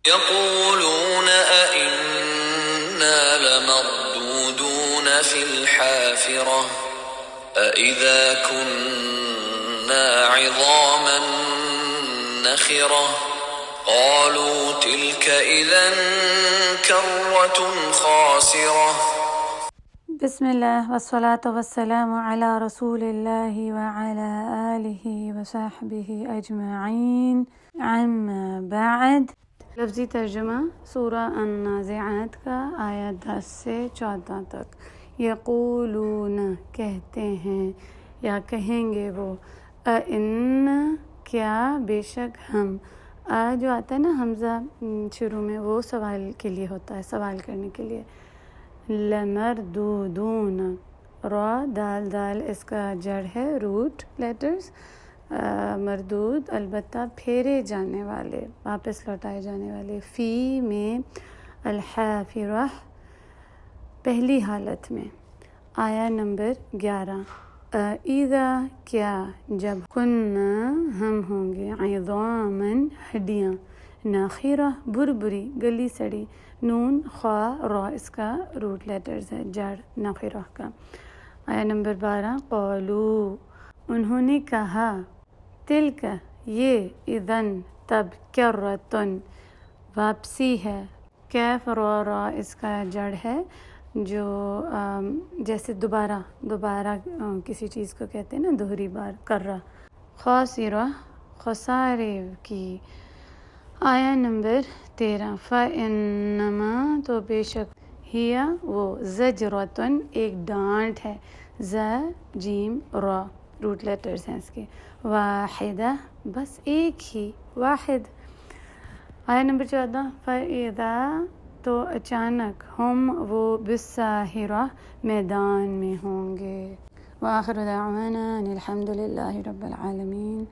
يقولون أئنا لمردودون في الحافرة أئذا كنا عظاما نخرة قالوا تلك إذا كرة خاسرة. بسم الله والصلاة والسلام على رسول الله وعلى آله وصحبه أجمعین اما بعد. لفظی ترجمہ سورہ النازعات کا آیت 10 سے 14 تک. یقولون کہتے ہیں یا کہیں گے وہ، ان کیا بے شک ہم. جو آتا ہے نا حمزہ شروع میں، وہ سوال کے لیے ہوتا ہے، سوال کرنے کے لیے. لمردودون، را دال دال اس کا جڑ ہے، روٹ لیٹرز. مردود البتہ پھیرے جانے والے، واپس لوٹائے جانے والے. فی میں الحافرہ پہلی حالت میں. آیا نمبر 11. اذا کیا جب، کننا ہم ہوں گے، عظاماً ہڈیاں، ناخرہ بربری گلی سڑی. نون خا را اس کا روٹ لیٹرز ہے، جڑ ناخرہ کا. آیا نمبر 12. قالو انہوں نے کہا، تلک یہ، اذن تب، کرتن واپسی ہے. کیف را اس کا جڑ ہے، جو جیسے دوبارہ کسی چیز کو کہتے ہیں نا، دوہری بار. کرہ خاسرہ خسارے کی. آیا نمبر 13. فإنما تو بے شک، ہیا وہ، زجرتن ایک ڈانٹ ہے. ز جیم را روٹ لیٹرز ہیں اس کے. واحدہ بس ایک ہی، واحد. آیا نمبر 14. فإذا تو اچانک، ہم وہ، بالساہرہ میدان میں ہوں گے. وآخر دعوانا ان الحمد للہ رب العالمین.